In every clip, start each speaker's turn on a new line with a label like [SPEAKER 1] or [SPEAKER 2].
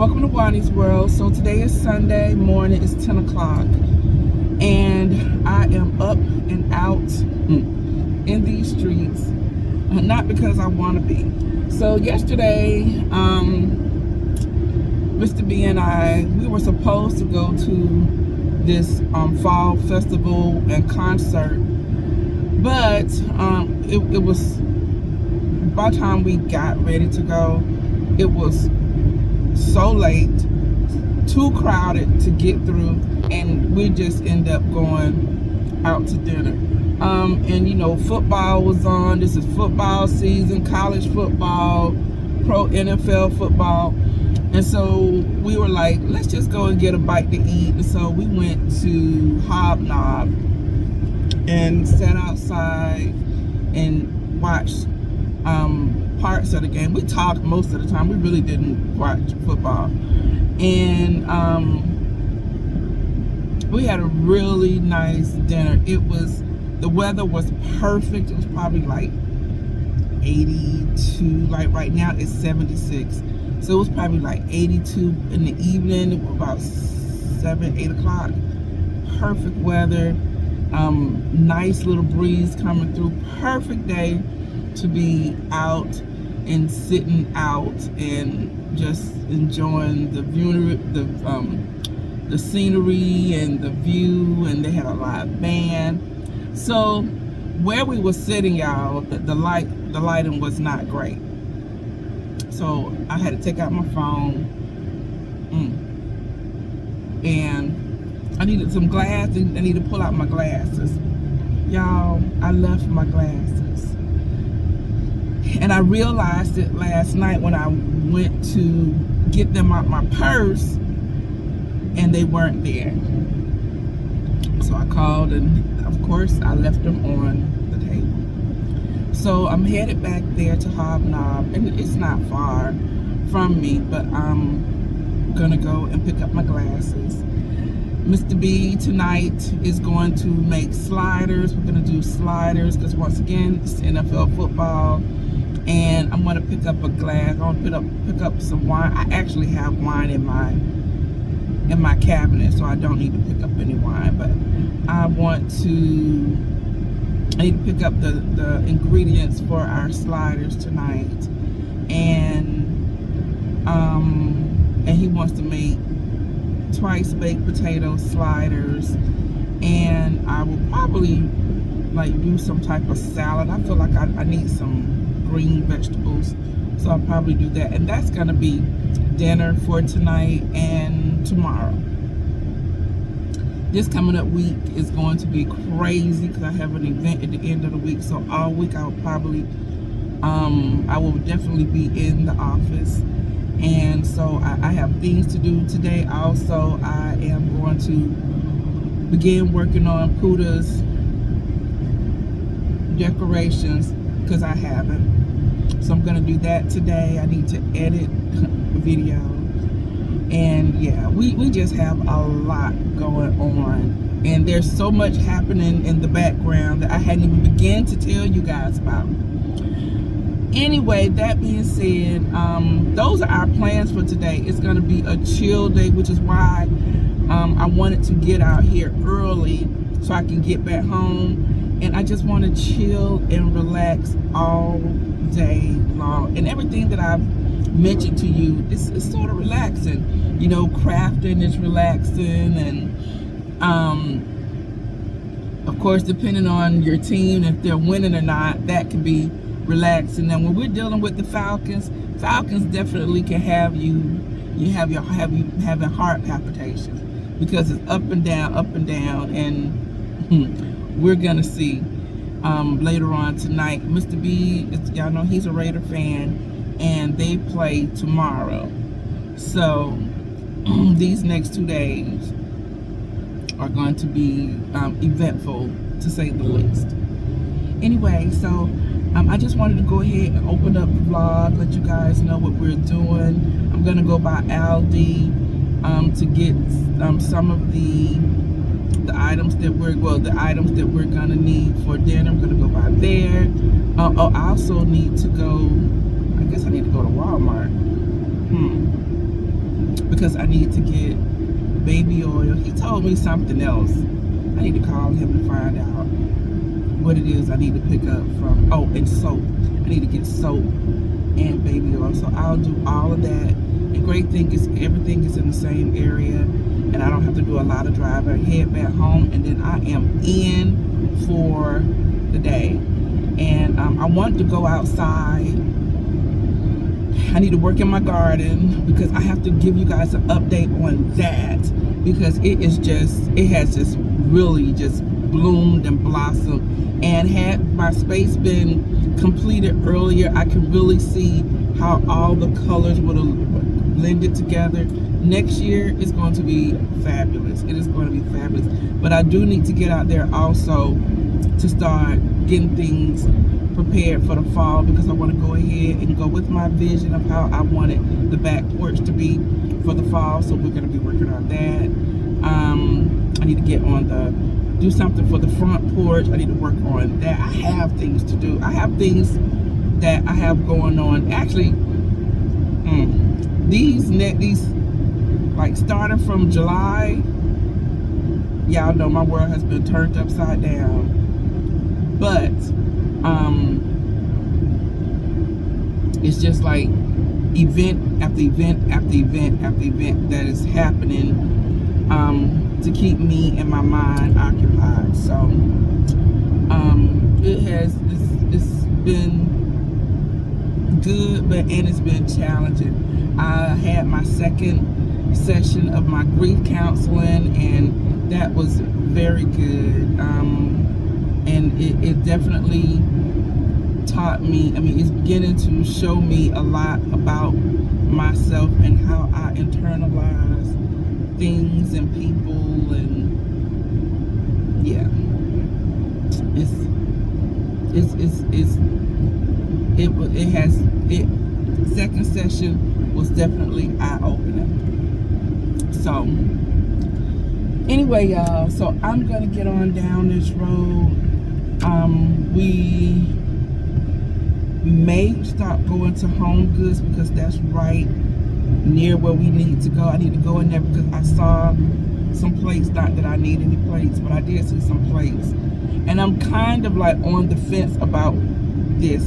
[SPEAKER 1] Welcome to Juani's World. So today is Sunday morning, it's 10 o'clock, and I am up and out in these streets, not because I want to be. So yesterday, Mr. B and I, we were supposed to go to this fall festival and concert, but it was, by the time we got ready to go, it was so late, too crowded to get through, and we just end up going out to dinner. And you know, football was on. This is football season, college football, pro NFL football, and so we were like, let's just go and get a bite to eat. And so we went to Hobnob and sat outside and watched parts of the game. We talked most of the time. We really didn't watch football. And we had a really nice dinner. The weather was perfect. It was probably like 82. Like right now it's 76. So it was probably like 82 in the evening. It was about 7, 8 o'clock. Perfect weather. Nice little breeze coming through. Perfect day to be out and sitting out and just enjoying the view, the scenery and the view. And they had a live band. So where we were sitting, y'all, the lighting was not great. So I had to take out my phone, and I needed some glass. I needed to pull out my glasses. Y'all, I left my glasses. And I realized it last night when I went to get them out my purse, and they weren't there. So I called, and of course I left them on the table. So I'm headed back there to Hobnob, and it's not far from me, but I'm gonna go and pick up my glasses. Mr. B tonight is going to make sliders. We're gonna do sliders because once again it's NFL football. And I'm gonna pick up a glass. I want to pick up some wine. I actually have wine in my cabinet, so I don't need to pick up any wine. But I need to pick up the ingredients for our sliders tonight. And he wants to make twice baked potato sliders. And I will probably like do some type of salad. I feel like I need some green vegetables, so I'll probably do that. And that's gonna be dinner for tonight and tomorrow. This coming up week is going to be crazy because I have an event at the end of the week. So all week I'll probably I will definitely be in the office, and so I have things to do today. Also, I am going to begin working on Puda's decorations because I haven't. So I'm gonna do that today. I need to edit the video. And yeah, we just have a lot going on. And there's so much happening in the background that I hadn't even begun to tell you guys about. Anyway, that being said, those are our plans for today. It's gonna be a chill day, which is why I wanted to get out here early so I can get back home. And I just want to chill and relax all day long. And everything that I've mentioned to you is sort of relaxing. You know, crafting is relaxing. And of course, depending on your team, if they're winning or not, that can be relaxing. And when we're dealing with the Falcons definitely can have you having heart palpitations because it's up and down, and we're gonna see later on tonight. Mr. B, y'all know he's a Raider fan, and they play tomorrow. So these next 2 days are going to be eventful, to say the least. Anyway, so I just wanted to go ahead and open up the vlog, let you guys know what we're doing. I'm gonna go by Aldi to get some of the items that we're gonna need for dinner. I'm gonna go by there. I also need to go. I guess I need to go to Walmart. because I need to get baby oil. He told me something else. I need to call him to find out what it is I need to pick up from. Oh, and soap. I need to get soap and baby oil. So I'll do all of that. And great thing is everything is in the same area, and I don't have to do a lot of driving. I head back home, and then I am in for the day. And I want to go outside. I need to work in my garden because I have to give you guys an update on that, because it has just really just bloomed and blossomed. And had my space been completed earlier, I can really see how all the colors would have blended together. Next year is going to be fabulous. It is going to be fabulous. But I do need to get out there also to start getting things prepared for the fall, because I want to go ahead and go with my vision of how I wanted the back porch to be for the fall. So we're going to be working on that. I need to get on do something for the front porch. I need to work on that. I have things to do. I have things that I have going on. Actually, these like starting from July, y'all know my world has been turned upside down. But it's just like event after event after event after event that is happening to keep me and my mind occupied. So it's been good, and it's been challenging. I had my second session of my grief counseling, and that was very good. And it definitely taught me, it's beginning to show me a lot about myself and how I internalize things and people, and yeah, second session was definitely eye-opening. So anyway, y'all, so I'm gonna get on down this road. We may stop going to HomeGoods because that's right near where we need to go. I need to go in there because I saw some plates, not that I need any plates, but I did see some plates. And I'm kind of like on the fence about this,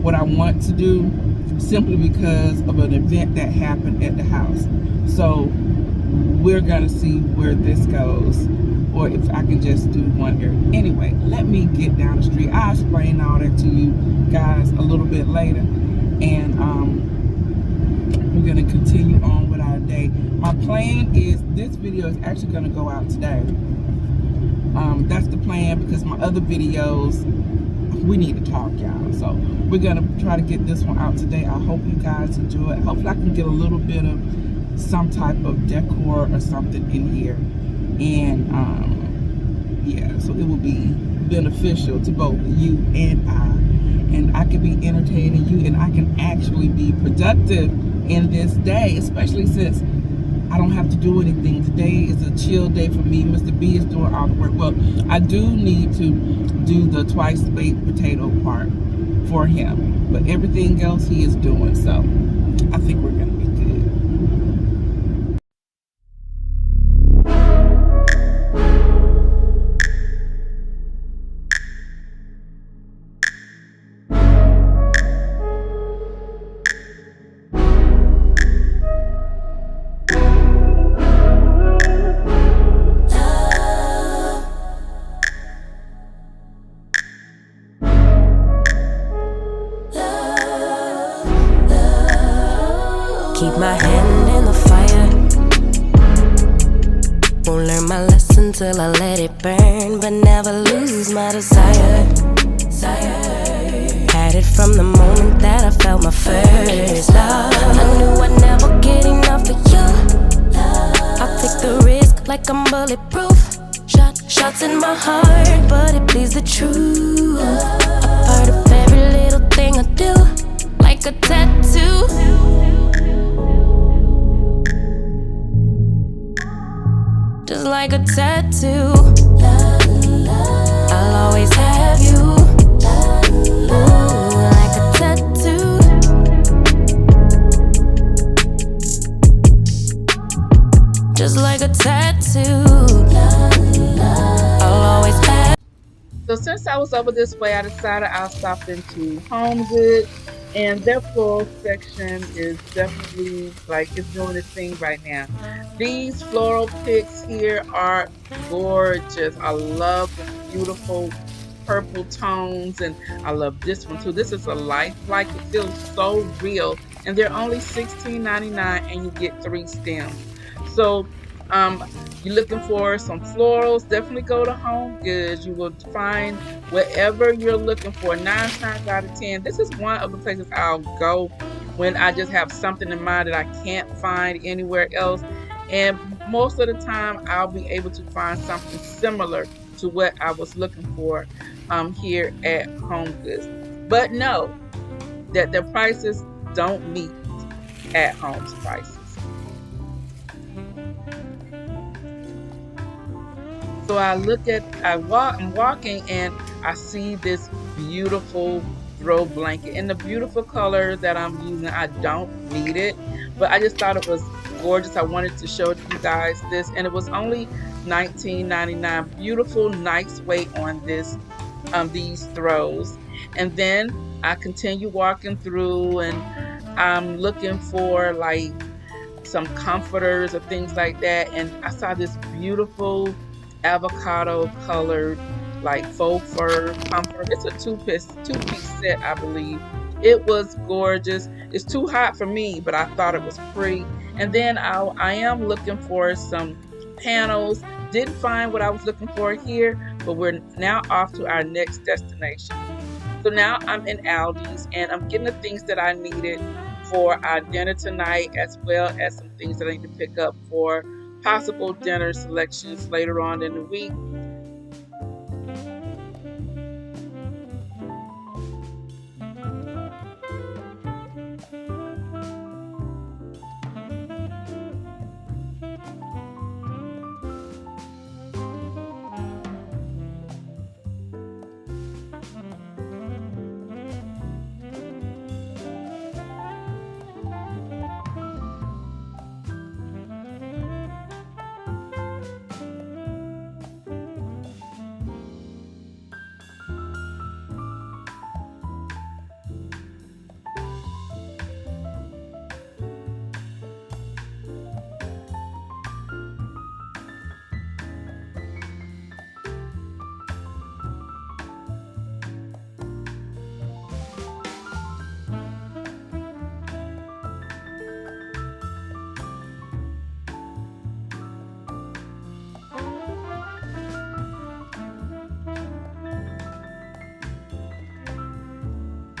[SPEAKER 1] what I want to do, simply because of an event that happened at the house. So we're gonna see where this goes, or if I can just do one area. Anyway, let me get down the street. I'll explain all that to you guys a little bit later. And we're gonna continue on with our day. My plan is this video is actually gonna go out today. That's the plan, because my other videos, we need to talk, y'all. So we're gonna try to get this one out today. I hope you guys enjoy it. Hopefully I can get a little bit of some type of decor or something in here. And yeah, so it will be beneficial to both you and I can be entertaining you, and I can actually be productive in this day, especially since I don't have to do anything. Today is a chill day for me. Mr. B is doing all the work. Well, I do need to do the twice baked potato part for him, but everything else he is doing. So I think we're gonna be good.
[SPEAKER 2] Keep my hand in the fire. Won't learn my lesson till I let it burn, but never lose my desire. Had it from the moment that I felt my first love. I knew I'd never get enough of you. I'll take the risk like I'm bulletproof. Shots in my heart, but it bleeds the truth. A part of every little thing I do, like a tattoo. Just like a tattoo, I'll always have you. Ooh, like a tattoo. just like a tattoo. I'll always have.
[SPEAKER 1] So since I was over this way, I decided I'll stop into HomeGoods, and their floral section is definitely like it's doing its thing right now. These floral picks here are gorgeous. I love the beautiful purple tones, and I love this one too. This is a lifelike. It feels so real, and they're only $16.99, and you get 3 stems. So um, you're looking for some florals, definitely go to Home Goods. You will find whatever you're looking for 9 times out of 10. This is one of the places I'll go when I just have something in mind that I can't find anywhere else. And most of the time, I'll be able to find something similar to what I was looking for here at Home Goods. But know that the prices don't meet at Home's prices. So I'm walking and I see this beautiful throw blanket in the beautiful color that I'm using. I don't need it, but I just thought it was gorgeous. I wanted to show you guys this, and it was only $19.99. Beautiful, nice weight on these throws. And then I continue walking through, and I'm looking for like some comforters or things like that, and I saw this beautiful avocado colored like faux fur comforter. It's a two piece set, I believe. It was gorgeous. It's too hot for me, but I thought it was pretty. And then I am looking for some panels. Didn't find what I was looking for here, but we're now off to our next destination. So now I'm in Aldi's, and I'm getting the things that I needed for our dinner tonight, as well as some things that I need to pick up for possible dinner selections later on in the week.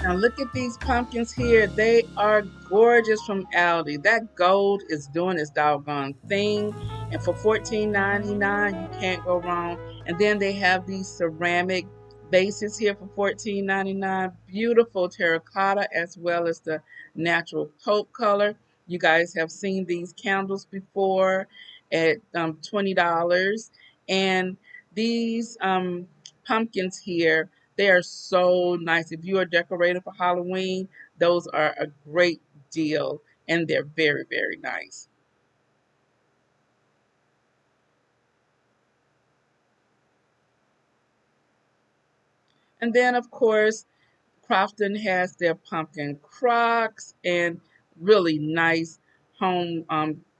[SPEAKER 1] Now look at these pumpkins here. They are gorgeous from Aldi. That gold is doing its doggone thing. And for $14.99, you can't go wrong. And then they have these ceramic bases here for $14.99. Beautiful terracotta as well as the natural taupe color. You guys have seen these candles before at $20. And these pumpkins here, they are so nice. If you are decorating for Halloween, those are a great deal, and they're very, very nice. And then, of course, Crofton has their pumpkin crocks and really nice home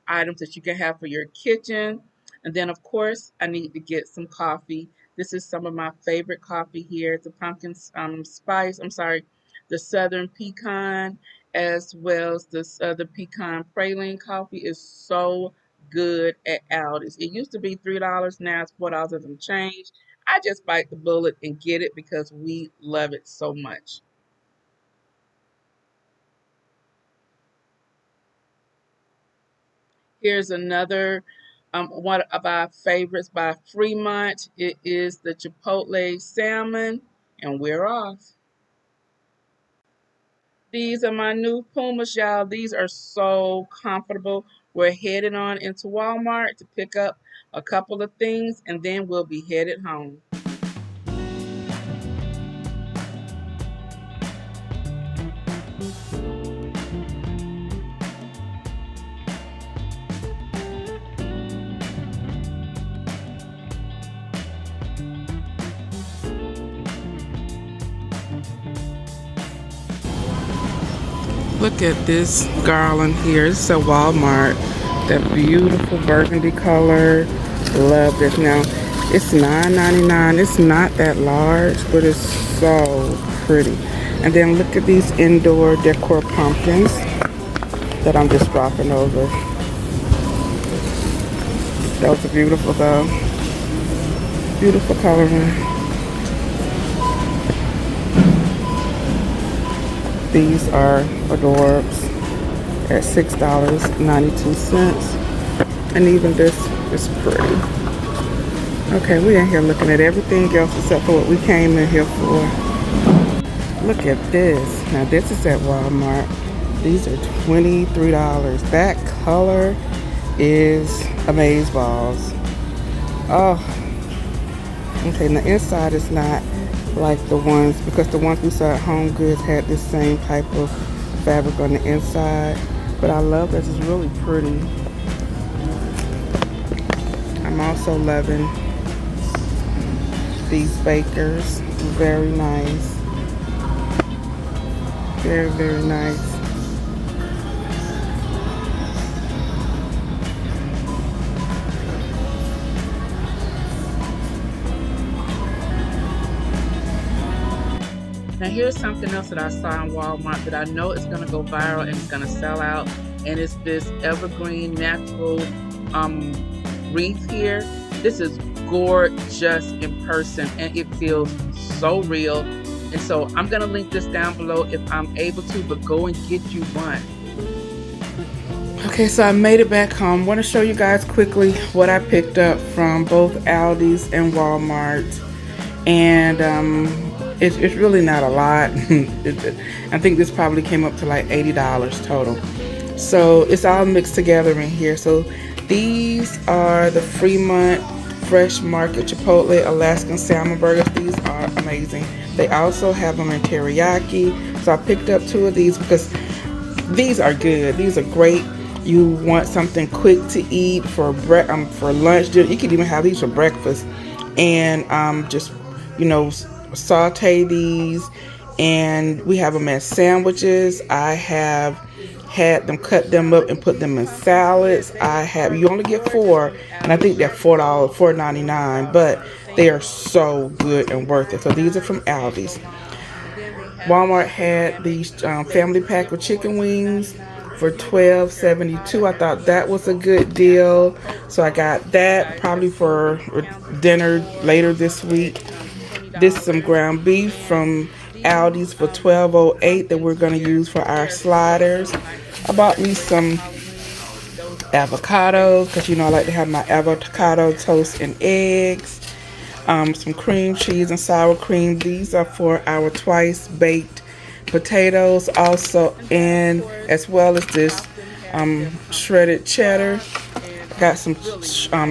[SPEAKER 1] items that you can have for your kitchen. And then, of course, I need to get some coffee. This is some of my favorite coffee here. The pumpkin spice, I'm sorry, the southern pecan, as well as the southern pecan praline coffee is so good at Aldi's. It used to be $3, now it's $4 and some change. I just bite the bullet and get it because we love it so much. Here's another one of our favorites by Fremont. It is the Chipotle salmon, and we're off. These are my new Pumas, y'all. These are so comfortable. We're headed on into Walmart to pick up a couple of things, and then we'll be headed home. Look at this garland here. It's at Walmart. That beautiful burgundy color. Love this. Now, it's $9.99. It's not that large, but it's so pretty. And then look at these indoor decor pumpkins that I'm just dropping over. Those are beautiful though. Beautiful coloring. These are adorbs at $6.92. And even this is pretty. Okay, we're in here looking at everything else except for what we came in here for. Look at this. Now this is at Walmart. These are $23. That color is amazeballs. Oh. Okay, and the inside is not like the ones, because the ones we saw at HomeGoods had this same type of fabric on the inside. But I love this. It's really pretty. I'm also loving these bakers. Very nice. Very, very nice. Now here's something else that I saw in Walmart that I know is going to go viral and it's going to sell out. And it's this evergreen natural wreath here. This is gorgeous in person and it feels so real. And so I'm going to link this down below if I'm able to, but go and get you one. Okay, so I made it back home. I want to show you guys quickly what I picked up from both Aldi's and Walmart. And it's really not a lot. I think this probably came up to like $80 total. So it's all mixed together in here. So these are the Fremont Fresh Market Chipotle Alaskan Salmon Burgers. These are amazing. They also have them in teriyaki. So I picked up 2 of these because these are good. These are great. You want something quick to eat for lunch. You can even have these for breakfast. And just, you know, saute these. And we have them as sandwiches. I have had them cut them up and put them in salads. You only get 4, and I think they're $4.99, but they are so good and worth it. So these are from Aldi's. Walmart had these family pack of chicken wings for $12.72. I thought that was a good deal, so I got that probably for dinner later this week. This is some ground beef from Aldi's for $12.08 that we're going to use for our sliders. I bought me some avocado because, you know, I like to have my avocado toast and eggs. Some cream cheese and sour cream. These are for our twice baked potatoes also, and as well as this shredded cheddar. Got some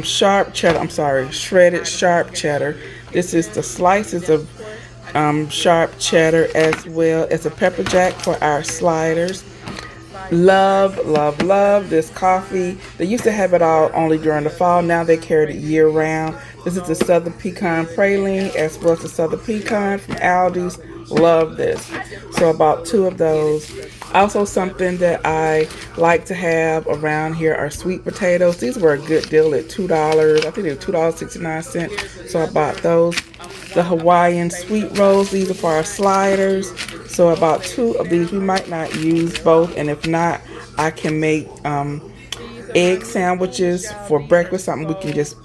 [SPEAKER 1] shredded sharp cheddar. This is the slices of sharp cheddar, as well as a pepper jack for our sliders. Love, love, love this coffee. They used to have it all only during the fall. Now they carry it year round. This is the Southern Pecan Praline, as well as the Southern Pecan from Aldi's. Love this. So I bought 2 of those. Also, something that I like to have around here are sweet potatoes. These were a good deal at $2. I think they were $2.69. So I bought those. The Hawaiian sweet rolls. These are for our sliders. So I bought 2 of these. We might not use both, and if not, I can make egg sandwiches for breakfast. Something we can just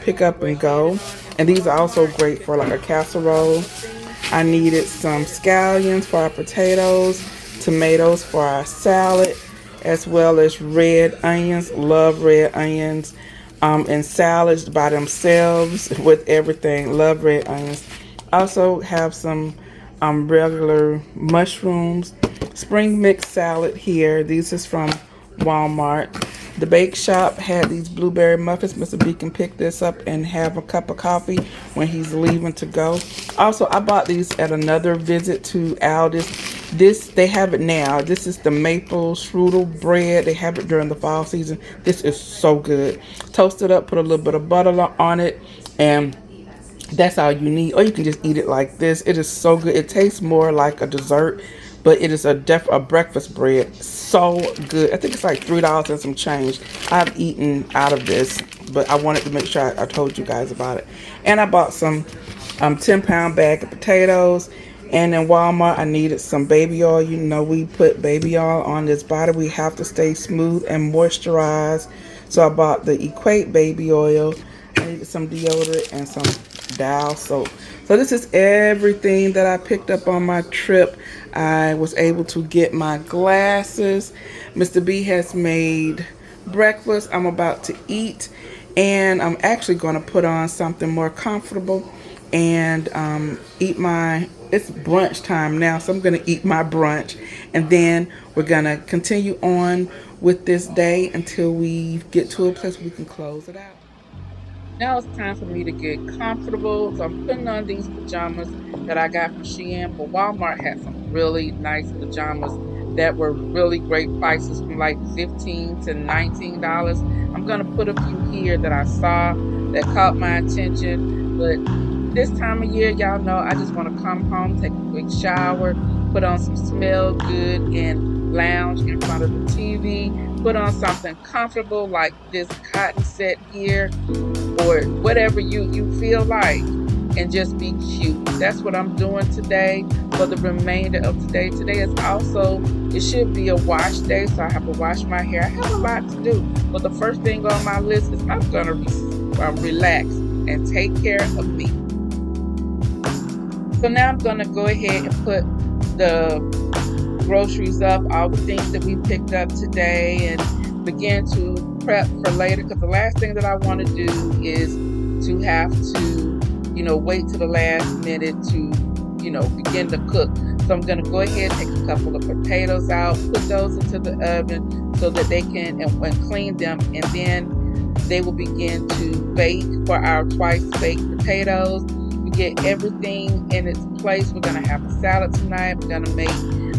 [SPEAKER 1] pick up and go. And these are also great for like a casserole. I needed some scallions for our potatoes, tomatoes for our salad, as well as red onions. Love red onions and salads by themselves with everything. Love red onions. Also have some regular mushrooms. Spring mix salad here. These is from Walmart. The bake shop had these blueberry muffins. Mr. B can pick this up and have a cup of coffee when he's leaving to go. Also, I bought these at another visit to Aldi's. They have it now. This is the maple strudel bread. They have it during the fall season. This is so good. Toast it up, put a little bit of butter on it, and that's all you need. Or you can just eat it like this. It is so good. It tastes more like a dessert, but it is a breakfast bread. So good. I think it's like $3 and some change. I've eaten out of this, but I wanted to make sure I told you guys about it. And I bought some 10-pound bag of potatoes. And in Walmart, I needed some baby oil. You know, we put baby oil on this body. We have to stay smooth and moisturized. So I bought the Equate baby oil. I needed some deodorant and some Dial soap. So this is everything that I picked up on my trip. I was able to get my glasses. Mr. B has made breakfast. I'm about to eat. And I'm actually going to put on something more comfortable and eat my, it's brunch time now, so I'm going to eat my brunch, and then we're going to continue on with this day until we get to a place where we can close it out. Now it's time for me to get comfortable, so I'm putting on these pajamas that I got from Shein, but Walmart had some really nice pajamas that were really great prices, from like $15 to $19. I'm going to put a few here that I saw that caught my attention, but this time of year, y'all know, I just want to come home, take a quick shower, put on some Smell Good, and lounge in front of the TV, put on something comfortable like this cotton set here, or whatever you feel like, and just be cute. That's what I'm doing today for the remainder of today. Today is also, it should be a wash day, so I have to wash my hair. I have a lot to do, but the first thing on my list is I'm going to relax and take care of me. So now I'm going to go ahead and put the groceries up, all the things that we picked up today, and begin to prep for later, because the last thing that I want to do is to have to, wait to the last minute to, begin to cook. So I'm going to go ahead and take a couple of potatoes out, put those into the oven so that they can, and clean them, and then they will begin to bake for our twice baked potatoes. Get everything in its place. We're gonna have a salad tonight. We're gonna make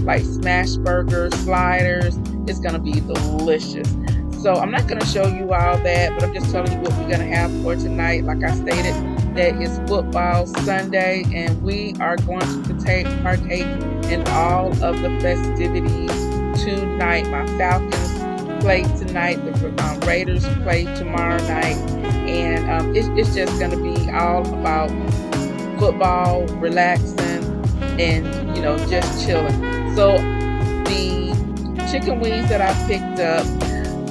[SPEAKER 1] like smash burgers, sliders. It's gonna be delicious. So I'm not gonna show you all that, but I'm just telling you what we're gonna have for tonight. Like I stated, that is football Sunday, and we are going to partake in all of the festivities tonight. My Falcons play tonight. The Raiders play tomorrow night, and it's just gonna be all about football, relaxing, and just chilling. So the chicken wings that I picked up,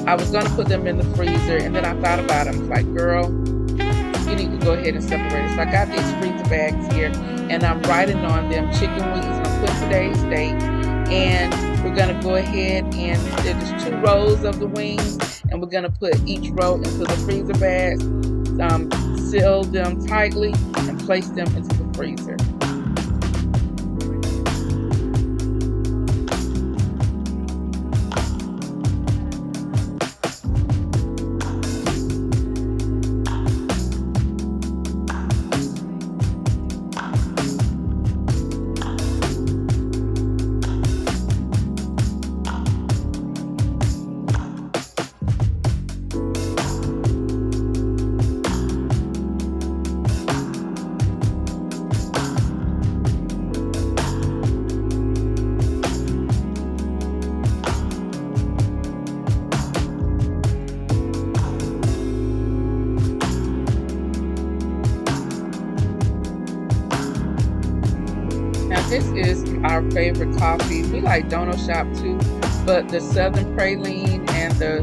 [SPEAKER 1] I was gonna put them in the freezer, and then I thought about it. I was like, girl, you need to go ahead and separate it. So I got these freezer bags here, and I'm writing on them chicken wings. I'm putting today's date, and we're gonna go ahead and there's 2 rows of the wings, and we're gonna put each row into the freezer bags, seal them tightly, and place them into the freezer. This is our favorite coffee. We like Dono Shop too, but the Southern Praline and the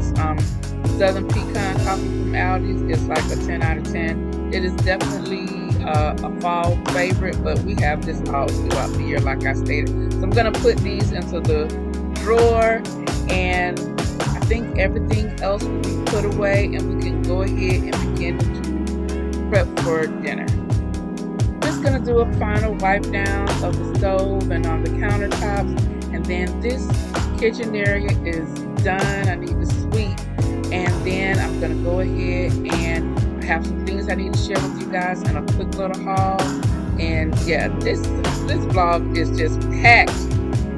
[SPEAKER 1] Southern Pecan coffee from Aldi is like a 10 out of 10. It is definitely a fall favorite, but we have this all throughout the year, like I stated. So I'm gonna put these into the drawer, and I think everything else will be put away, and we can go ahead and begin to prep for dinner. Just gonna do a final wipe down of the stove and on the countertops, and then this kitchen area is done. I need to sweep, and then I'm gonna go ahead and I have some things I need to share with you guys in a quick little haul. And yeah, this vlog is just packed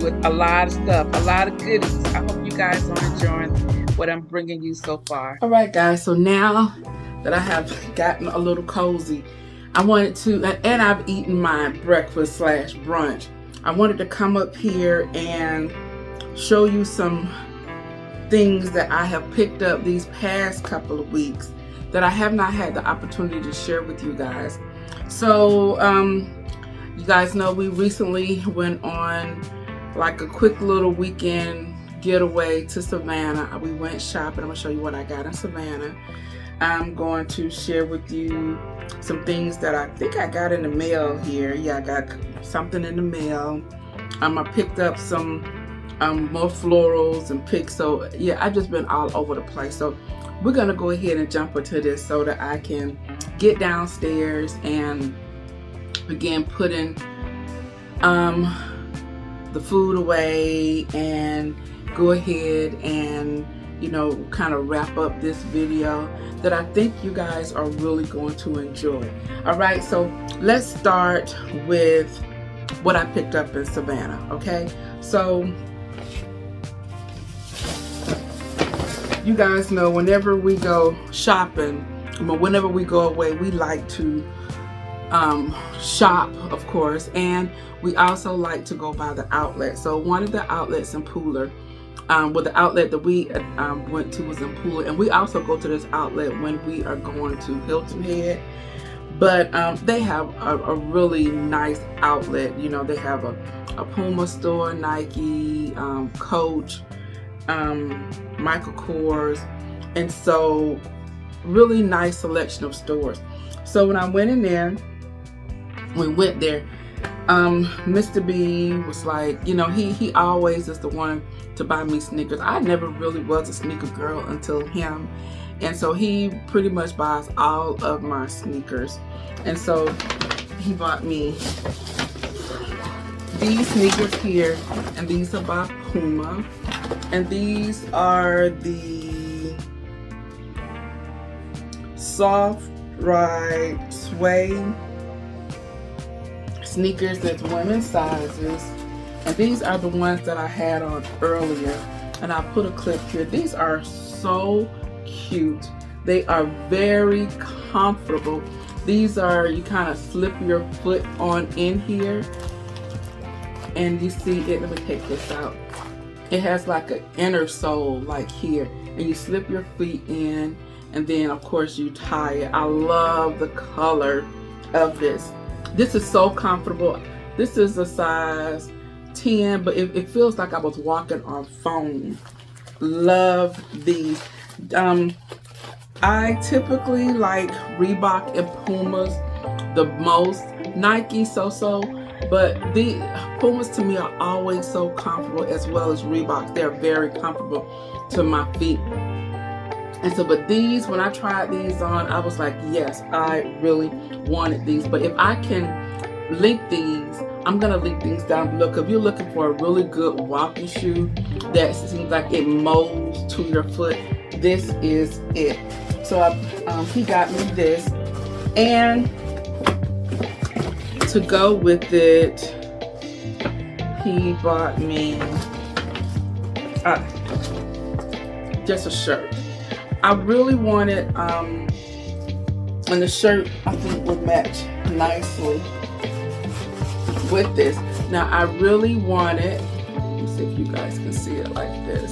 [SPEAKER 1] with a lot of stuff, a lot of goodies. I hope you guys are enjoying what I'm bringing you so far. All right, guys, so now that I have gotten a little cozy, I wanted to, and I've eaten my breakfast / brunch, I wanted to come up here and show you some things that I have picked up these past couple of weeks that I have not had the opportunity to share with you guys. So you guys know we recently went on like a quick little weekend getaway to Savannah. We went shopping. I'm gonna show you what I got in Savannah. I'm going to share with you some things that I think I got in the mail here. Yeah, I got something in the mail. I picked up some more florals and picks. So yeah, I've just been all over the place. So we're gonna go ahead and jump into this so that I can get downstairs and begin putting the food away and go ahead and, you know, kind of wrap up this video that I think you guys are really going to enjoy. All right, so let's start with what I picked up in Savannah. Okay, so you guys know whenever we go shopping, whenever we go away, we like to shop, of course, and we also like to go by the outlet. So one of the outlets in Pooler, well, the outlet that we went to was in Pooler, and we also go to this outlet when we are going to Hilton Head. But they have a really nice outlet. You know, they have a Puma store, Nike, Coach, Michael Kors, and so really nice selection of stores. So when I went in there, we went there, Mr. B was like, you know, he always is the one to buy me sneakers. I never really was a sneaker girl until him, and so he pretty much buys all of my sneakers. And so he bought me these sneakers here, and these are by Puma, and these are the soft ride sway sneakers. That's women's sizes, and these are the ones that I had on earlier, and I put a clip here. These are so cute. They are very comfortable. These are, you kind of slip your foot on in here, and you see it. Let me take this out. It has like an inner sole like here, and you slip your feet in, and then of course you tie it. I love the color of this. This is so comfortable. This is a size 10, but it feels like I was walking on foam. Love these. I typically like Reebok and Pumas the most. Nike so-so, but the Pumas to me are always so comfortable, as well as Reeboks. They're very comfortable to my feet. And so, but these, when I tried these on, I was like, yes, I really wanted these. But if I can link these, I'm gonna link these down below. If you're looking for a really good walking shoe that seems like it molds to your foot, this is it. So he got me this, and to go with it, he bought me just a shirt. I really wanted, and the shirt I think would match nicely with this. Now I really wanted, let me see if you guys can see it like this.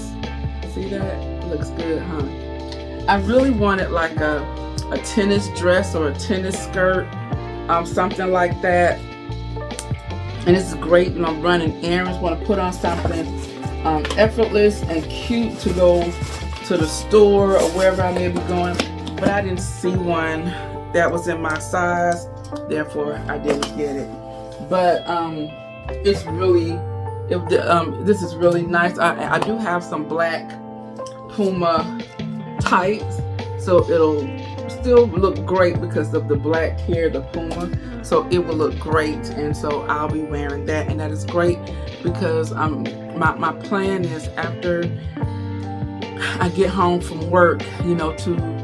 [SPEAKER 1] See that? It looks good, huh? I really wanted like a tennis dress or a tennis skirt, something like that. And this is great when I'm running errands, want to put on something effortless and cute to go to the store or wherever I may be going. But I didn't see one that was in my size, therefore I didn't get it. But it's really, this is really nice. I do have some black Puma tights, so it'll still look great because of the black here, the Puma, so it will look great. And so I'll be wearing that, and that is great because my plan is after I get home from work, you know, to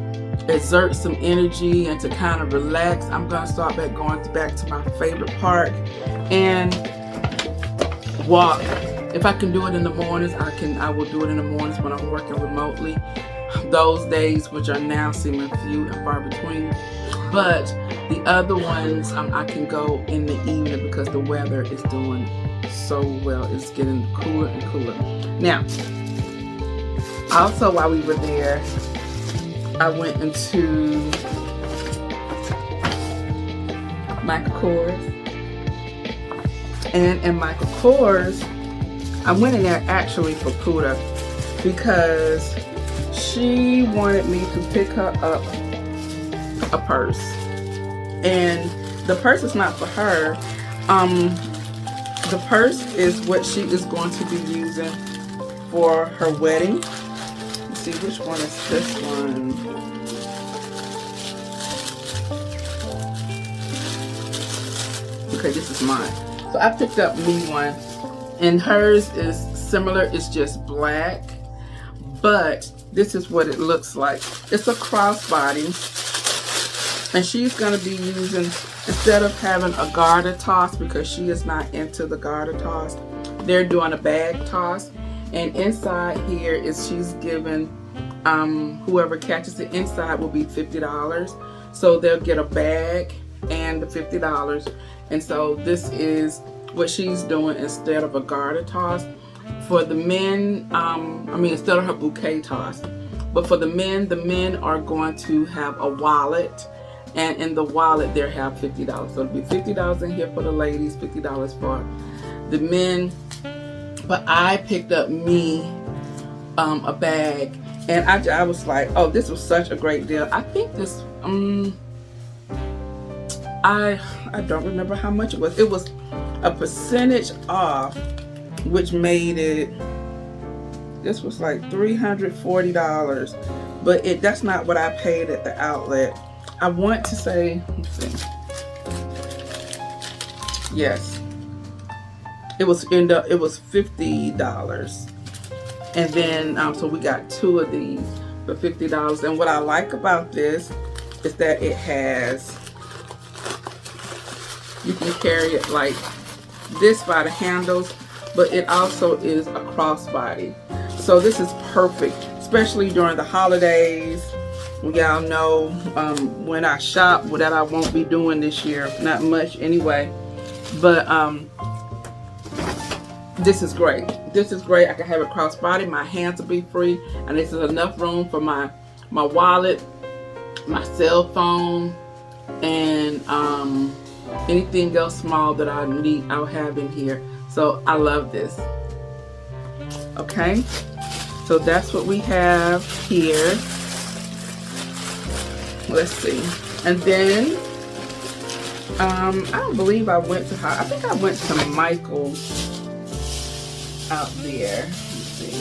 [SPEAKER 1] exert some energy and to kind of relax, I'm gonna start going back to my favorite park and walk. If I can do it in the mornings, I will do it in the mornings when I'm working remotely. Those days, which are now seeming few and far between, But the other ones, I can go in the evening because the weather is doing so well. It's getting cooler and cooler. Now, also while we were there, I went into Michael Kors. And in Michael Kors, I went in there actually for Puda because she wanted me to pick her up a purse. And the purse is not for her. The purse is what she is going to be using for her wedding. Let's see, which one is this one? Okay, this is mine. So I picked up me one, and hers is similar. It's just black, but this is what it looks like. It's a crossbody, and she's going to be using, instead of having a garter toss, because she is not into the garter toss, they're doing a bag toss. And inside here is, she's giving whoever catches it inside will be $50. So they'll get a bag and the $50. And so this is what she's doing instead of a garter toss. For the men, instead of her bouquet toss. But for the men are going to have a wallet. And in the wallet, they'll have $50. So it'll be $50 in here for the ladies, $50 for the men. But I picked up me a bag. And I was like, oh, this was such a great deal. I think this, I don't remember how much it was. It was a percentage off, which made it, this was like $340. But that's not what I paid at the outlet. I want to say, let's see. Yes. It was $50. And then, so we got 2 of these for $50. And what I like about this is that it has, you can carry it like this by the handles, but it also is a crossbody. So this is perfect, especially during the holidays. Y'all know when I shop, that I won't be doing this year, not much anyway. But this is great. This is great. I can have it crossbody. My hands will be free, and this is enough room for my wallet, my cell phone, and anything else small that I need, I'll have in here. So I love this. Okay, so that's what we have here. Let's see. And then I don't believe I went to, I think I went to Michael's out there. Let's see.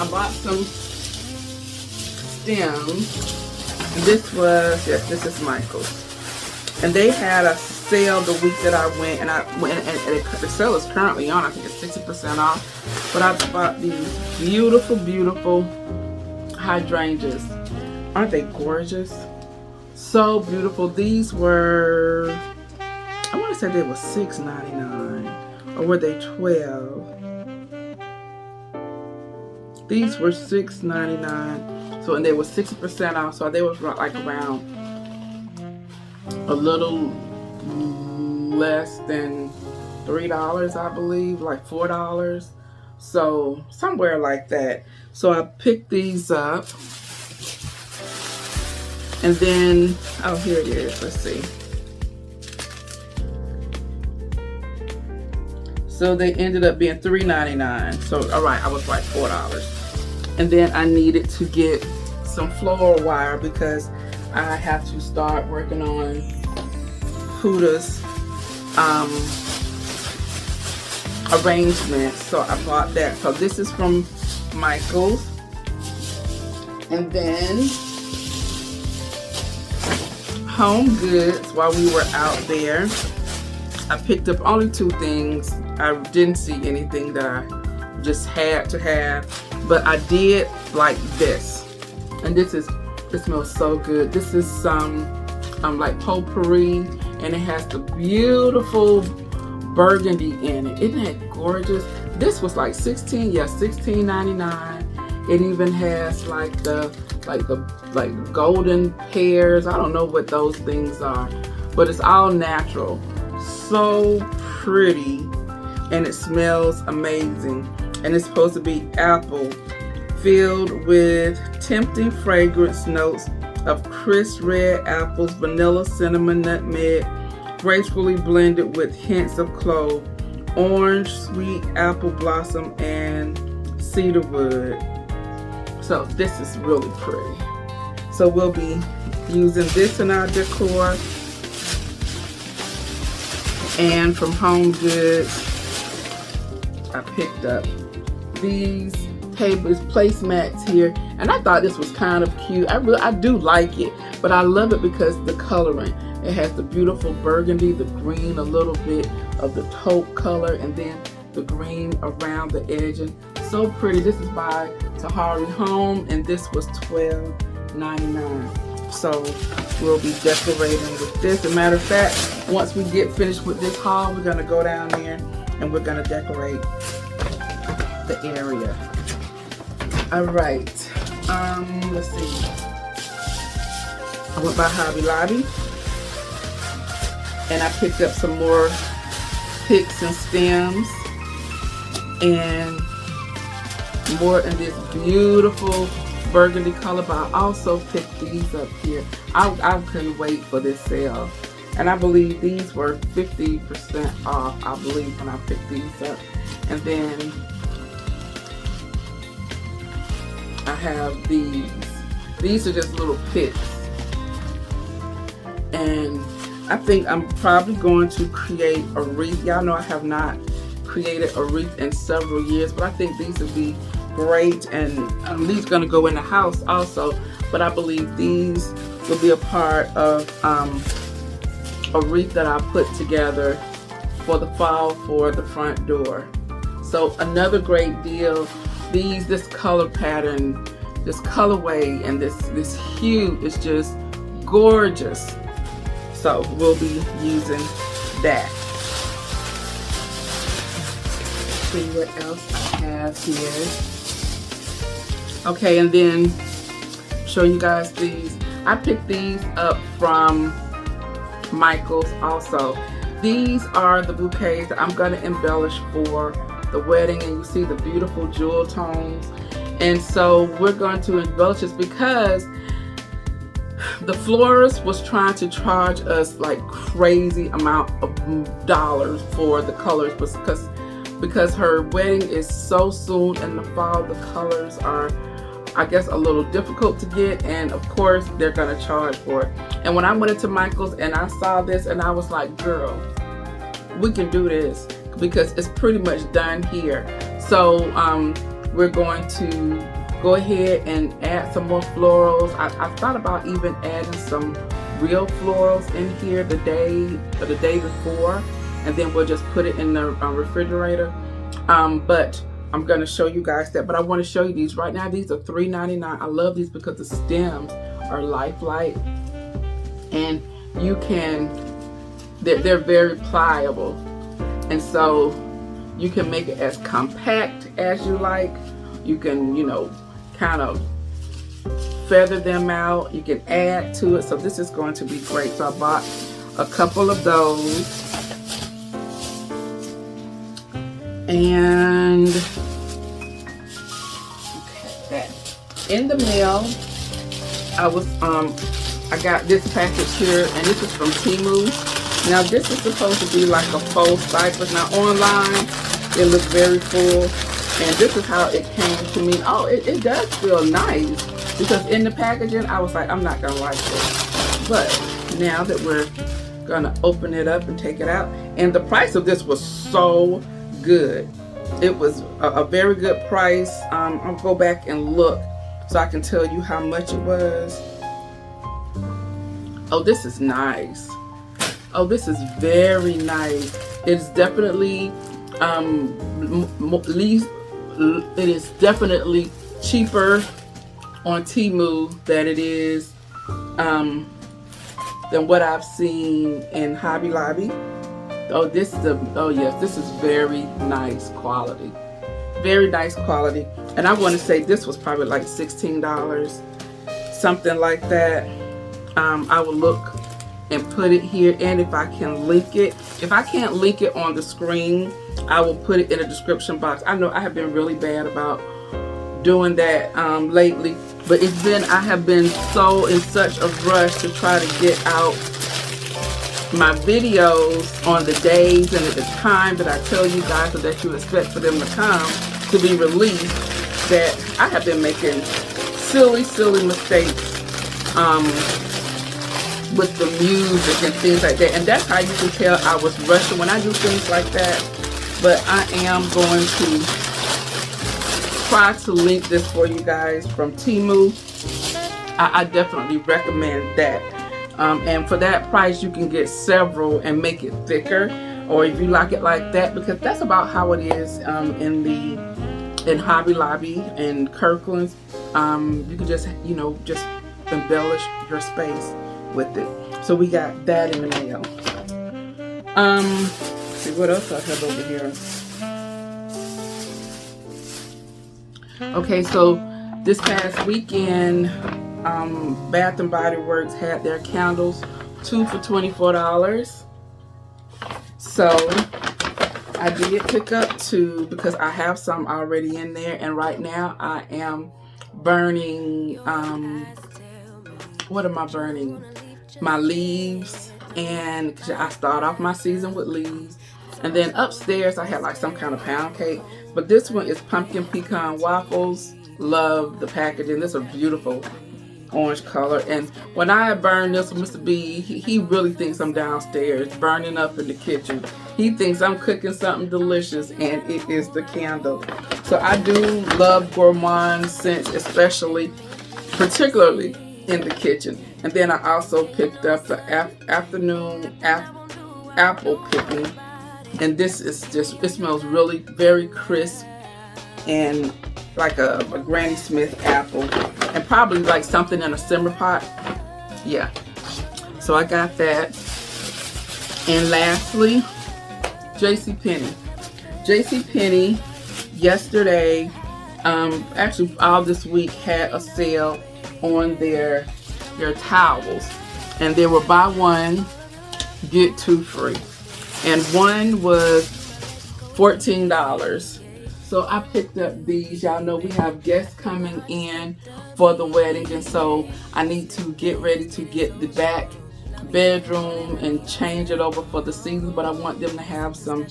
[SPEAKER 1] I bought some stems. And this was, yes, this is Michael's. And they had a sale the week that I went, and the sale is currently on. I think it's 60% off. But I bought these beautiful, beautiful hydrangeas. Aren't they gorgeous? So beautiful. These were, I want to say they were $6.99, or were they $12? These were $6.99. So, and they were 60% off. So they was like around a little less than $3, I believe, like $4. So somewhere like that. So I picked these up. And then, oh, here it is. Let's see. So they ended up being $3.99. So, all right, I was like $4. And then I needed to get some floral wire because I have to start working on Huda's arrangement. So I bought that. So this is from Michael's. And then HomeGoods, while we were out there, I picked up only 2 things. I didn't see anything that I just had to have, but I did like this. And this smells so good. This is some like potpourri, and it has the beautiful burgundy in it. Isn't that gorgeous? This was like $16.99. It even has like the like golden pears. I don't know what those things are, but it's all natural. So pretty, and it smells amazing. And it's supposed to be apple, filled with tempting fragrance notes of crisp red apples, vanilla, cinnamon, nutmeg, gracefully blended with hints of clove, orange, sweet apple blossom, and cedarwood. So this is really pretty. So we'll be using this in our decor. And from HomeGoods, I picked up these placemats here, and I thought this was kind of cute. I do like it, but I love it because the coloring. It has the beautiful burgundy, the green, a little bit of the taupe color, and then the green around the edging. So pretty. This is by Tahari Home, and this was $12.99. So we'll be decorating with this. As a matter of fact, once we get finished with this haul, we're gonna go down there and we're gonna decorate the area. All right, let's see. I went by Hobby Lobby and I picked up some more picks and stems and more in this beautiful burgundy color, but I also picked these up here. I couldn't wait for this sale, and I believe these were 50% off, I believe, when I picked these up. And then I have these are just little picks, and I think I'm probably going to create a wreath. Y'all know I have not created a wreath in several years, but I think these would be great, and these are going to go in the house also, but I believe these will be a part of a wreath that I put together for the fall for the front door. So another great deal. This color pattern, this colorway, and this hue is just gorgeous. So we'll be using that. See what else I have here. Okay, and then show you guys these. I picked these up from Michael's also. These are the bouquets that I'm going to embellish for the wedding, and you see the beautiful jewel tones. And so we're going to embellish this because the florist was trying to charge us like crazy amount of dollars for the colors, because her wedding is so soon in the fall. The colors are, I guess, a little difficult to get, and of course they're gonna charge for it. And when I went into Michael's and I saw this, and I was like, girl, we can do this, because it's pretty much done here. So we're going to go ahead and add some more florals. I thought about even adding some real florals in here the day before, and then we'll just put it in the refrigerator. But I'm going to show you guys that. But I want to show you these right now. These are $3.99. I love these because the stems are lifelike, and you can, they're very pliable, and so you can make it as compact as you like. You can, you know, kind of feather them out. You can add to it. So this is going to be great. So I bought a couple of those. And okay, in the mail, I got this package here, and this is from Temu. Now this is supposed to be like a faux cypress. Now online, it looks very full, and this is how it came to me. Oh, it does feel nice, because in the packaging, I was like, I'm not gonna like this. But now that we're gonna open it up and take it out, and the price of this was so good. It was a very good price. I'll go back and look so I can tell you how much it was. Oh, this is nice. Oh, this is very nice. It's definitely it is definitely cheaper on Temu than it is than what I've seen in Hobby Lobby. Oh, this is very nice quality. Very nice quality. And I want to say this was probably like $16. something like that, I will look and put it here. And if I can link it, if I can't link it on the screen, I will put it in the description box. I know I have been really bad about doing that lately, but I have been so in such a rush to try to get out my videos on the days and at the time that I tell you guys or that you expect for them to come to be released, that I have been making silly mistakes with the music and things like that. And that's how you can tell I was rushing when I do things like that. But I am going to try to link this for you guys from Temu. I definitely recommend that. And for that price, you can get several and make it thicker, or if you like it like that, because that's about how it is in Hobby Lobby and Kirkland's. You can just just embellish your space with it. So we got that in the mail. See what else I have over here. Okay, so this past weekend, Bath and Body Works had their candles 2 for $24. So I did pick up 2 because I have some already in there, and right now I am burning what am I burning? My leaves, and I start off my season with leaves. And then upstairs I had like some kind of pound cake, but this one is pumpkin pecan waffles. Love the packaging. This is a beautiful orange color. And when I burn this with Mr. B, he really thinks I'm downstairs burning up in the kitchen. He thinks I'm cooking something delicious, and it is the candle. So I do love gourmand scents, particularly in the kitchen. And then I also picked up the afternoon apple picking, and this is just, it smells really very crisp and like a Granny Smith apple, and probably like something in a simmer pot. Yeah, so I got that. And lastly, JCPenney yesterday, actually all this week, had a sale on their towels, and they were buy one get 2 free, and one was $14. So I picked up these. Y'all know we have guests coming in for the wedding, and so I need to get ready to get the back bedroom and change it over for the season, but I want them to have some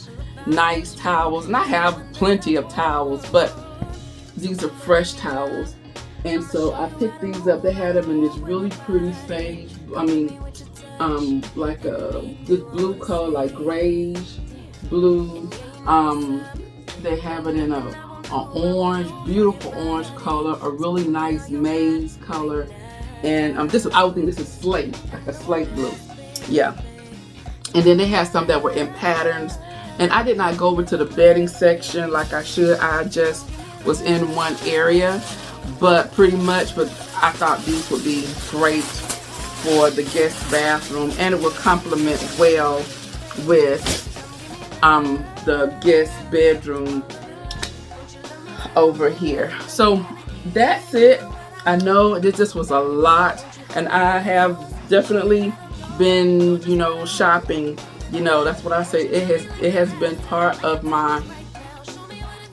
[SPEAKER 1] nice towels, and I have plenty of towels, but these are fresh towels. And so I picked these up. They had them in this really pretty sage, like a good blue color, like grayish blue. They have it in a orange, beautiful orange color, a really nice maize color, and I would think this is slate, like a slate blue. Yeah. And then they had some that were in patterns, and I did not go over to the bedding section like I should. I just was in one area. But I thought these would be great for the guest bathroom, and it would complement well with the guest bedroom over here. So that's it. I know this was a lot, and I have definitely been, shopping. That's what I say. It has been part of my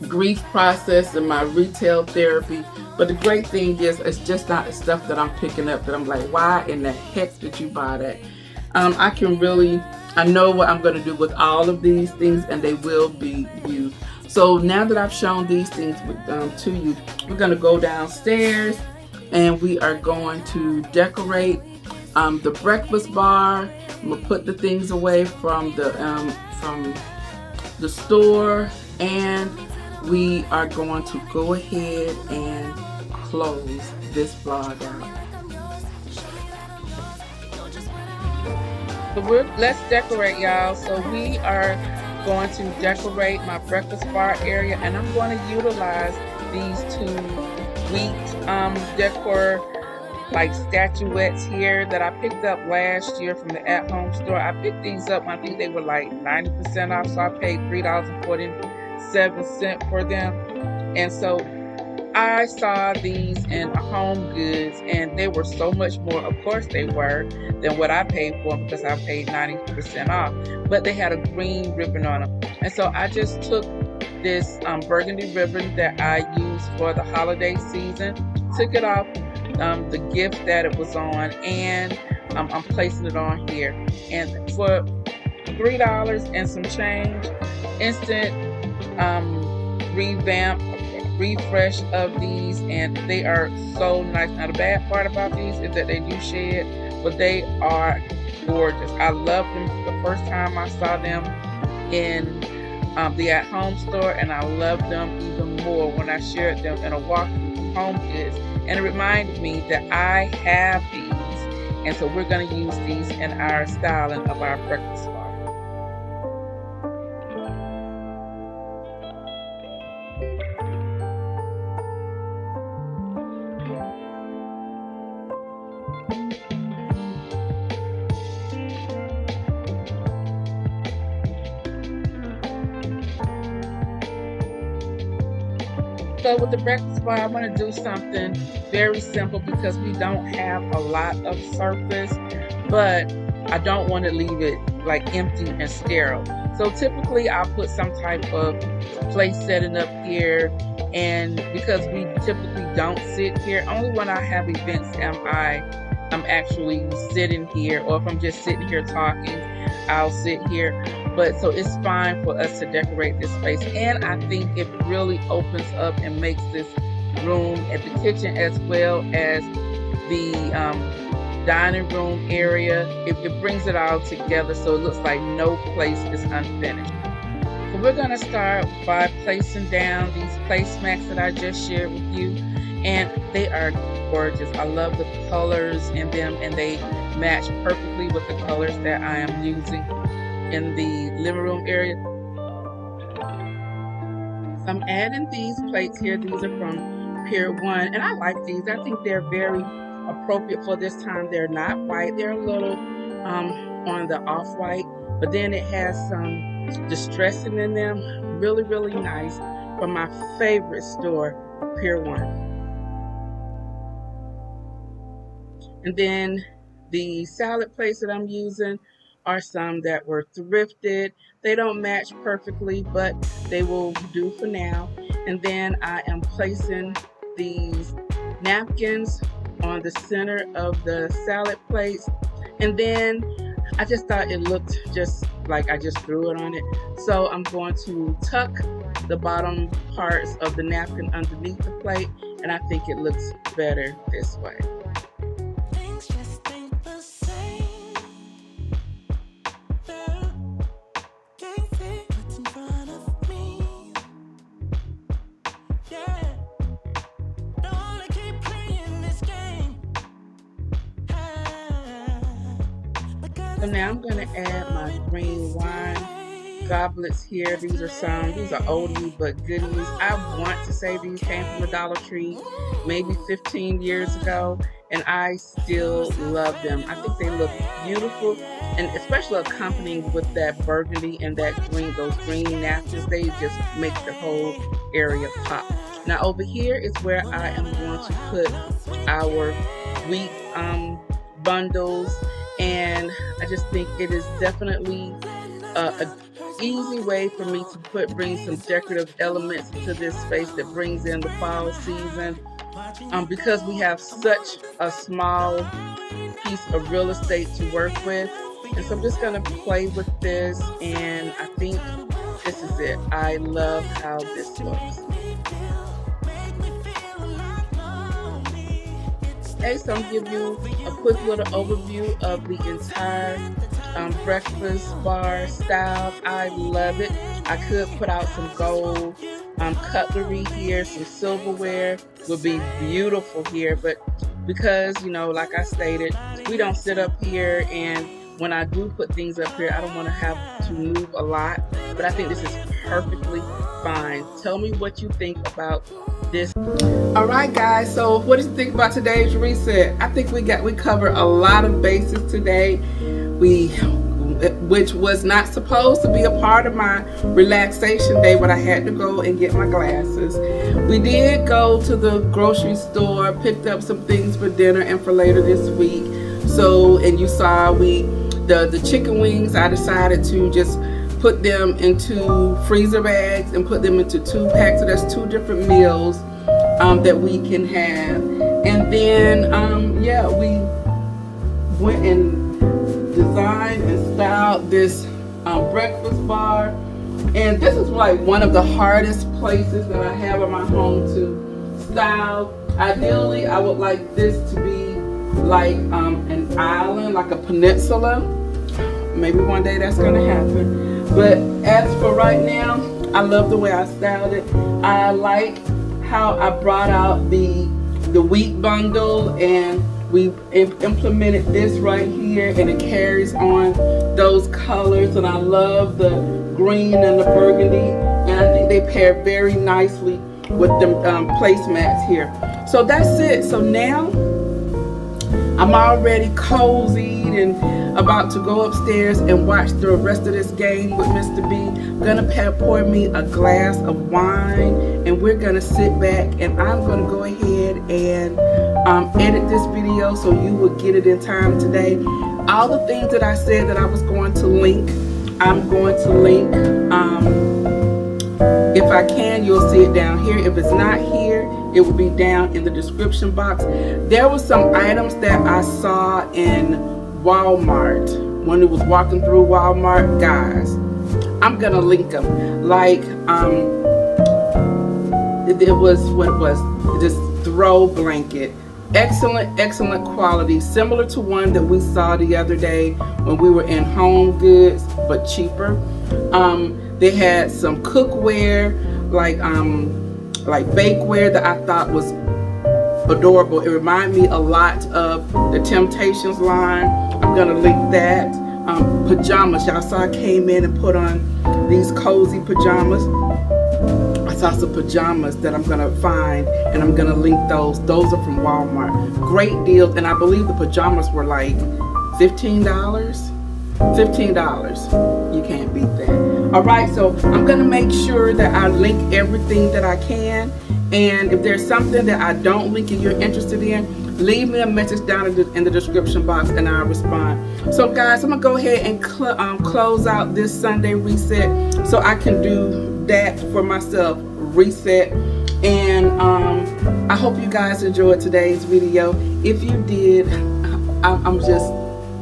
[SPEAKER 1] grief process and my retail therapy. But the great thing is, it's just not the stuff that I'm picking up that I'm like, why in the heck did you buy that? I know what I'm going to do with all of these things, and they will be used. So now that I've shown these things to you, we're going to go downstairs, and we are going to decorate the breakfast bar. I'm going to put the things away from the store, and we are going to go ahead and close this vlog out. So let's decorate, y'all. So we are going to decorate my breakfast bar area, and I'm going to utilize these 2 wheat decor like statuettes here that I picked up last year from the at-home store. I picked these up, I think they were like 90% off, so I paid $3.47 for them. And so I saw these in HomeGoods, and they were so much more, of course they were, than what I paid for them because I paid 90% off. But they had a green ribbon on them. And so I just took this burgundy ribbon that I used for the holiday season, took it off the gift that it was on, and I'm placing it on here. And for $3 and some change, instant refresh of these, and they are so nice. Now the bad part about these is that they do shed, but they are gorgeous. I love them the first time I saw them in the at home store, and I love them even more when I shared them in a walkthrough from HomeGoods. And it reminded me that I have these, and so we're going to use these in our styling of our breakfast bar. So with the breakfast bar, I want to do something very simple because we don't have a lot of surface, but I don't want to leave it like empty and sterile. So typically I'll put some type of place setting up here, and because we typically don't sit here, only when I have events I'm actually sitting here, or if I'm just sitting here talking, I'll sit here. But so it's fine for us to decorate this space, and I think it really opens up and makes this room at the kitchen as well as the dining room area. It brings it all together so it looks like no place is unfinished. So we're going to start by placing down these placemats that I just shared with you, and they are gorgeous. I love the colors in them, and they match perfectly with the colors that I am using in the living room area. So I'm adding these plates here. These are from Pier 1, and I like these. I think they're very appropriate for this time. They're not white. They're a little on the off-white, but then it has some distressing in them. Really, really nice, from my favorite store, Pier 1. And then the salad plates that I'm using are some that were thrifted. They don't match perfectly, but they will do for now. And then I am placing these napkins on the center of the salad plates. And then I just thought it looked just like I just threw it on it. So I'm going to tuck the bottom parts of the napkin underneath the plate, and I think it looks better this way. So now I'm going to add my green wine goblets here. These are oldie but goodies. I want to say these came from the Dollar Tree maybe 15 years ago, and I still love them. I think they look beautiful, and especially accompanying with that burgundy and that green, those green napkins, they just make the whole area pop. Now over here is where I am going to put our wheat bundles, and I just think it is definitely an easy way for me to bring some decorative elements to this space that brings in the fall season. Because we have such a small piece of real estate to work with, and so I'm just going to play with this, and I think this is it. I love how this looks. Okay, so I'm going to give you a quick little overview of the entire breakfast bar style. I love it. I could put out some gold cutlery here, some silverware would be beautiful here, but because, you know, like I stated, we don't sit up here, and when I do put things up here, I don't want to have to move a lot, but I think this is perfectly fine. Tell me what you think about this. All right, guys, so what did you think about today's reset? I think we covered a lot of bases today. We which was not supposed to be a part of my relaxation day, but I had to go and get my glasses. We did go to the grocery store, picked up some things for dinner and for later this week. So, and you saw the chicken wings, I decided to just put them into freezer bags and put them into 2 packs. So that's 2 different meals that we can have. And then, yeah, we went and designed and styled this breakfast bar. And this is like one of the hardest places that I have in my home to style. Ideally, I would like this to be like an island, like a peninsula. Maybe one day that's gonna happen. But as for right now, I love the way I styled it. I like how I brought out the wheat bundle, and we implemented this right here, and it carries on those colors. And I love the green and the burgundy, and I think they pair very nicely with the placemats here. So that's it. So now I'm already cozied and about to go upstairs and watch the rest of this game with Mr. B. I'm gonna pour me a glass of wine, and we're gonna sit back, and I'm gonna go ahead and edit this video so you will get it in time today. All the things that I said that I was going to link, I'm going to link. If I can, you'll see it down here. If it's not here, it will be down in the description box. There were some items that I saw in Walmart when it was walking through Walmart. Guys, I'm gonna link them. Like it was this throw blanket, excellent quality, similar to one that we saw the other day when we were in HomeGoods, but cheaper. They had some cookware, like bakeware, that I thought was adorable. It reminded me a lot of the Temptations line. I'm gonna link that. Pajamas, y'all saw I came in and put on these cozy pajamas. I saw some pajamas that I'm gonna find, and I'm gonna link those. Those are from Walmart. Great deals, and I believe the pajamas were like $15. $15. You can't beat that. All right, so I'm gonna make sure that I link everything that I can, and if there's something that I don't link and you're interested in, leave me a message down in the description box and I'll respond. So guys, I'm gonna go ahead and close out this Sunday reset so I can do that for myself, reset. And I hope you guys enjoyed today's video. If you did, I'm just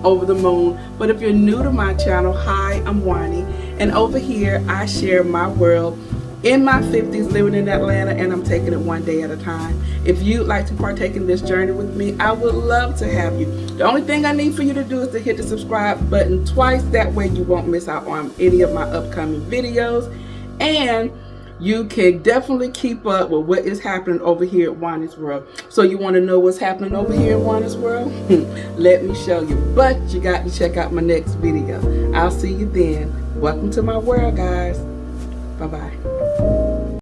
[SPEAKER 1] over the moon. But if you're new to my channel, hi, I'm Juani, and over here I share my world in my 50s living in Atlanta, and I'm taking it one day at a time. If you'd like to partake in this journey with me, I would love to have you. The only thing I need for you to do is to hit the subscribe button twice. That way you won't miss out on any of my upcoming videos, and you can definitely keep up with what is happening over here at Juani's World. So you want to know what's happening over here at Juani's World? Let me show you. But you got to check out my next video. I'll see you then. Welcome to my world, guys. Bye-bye.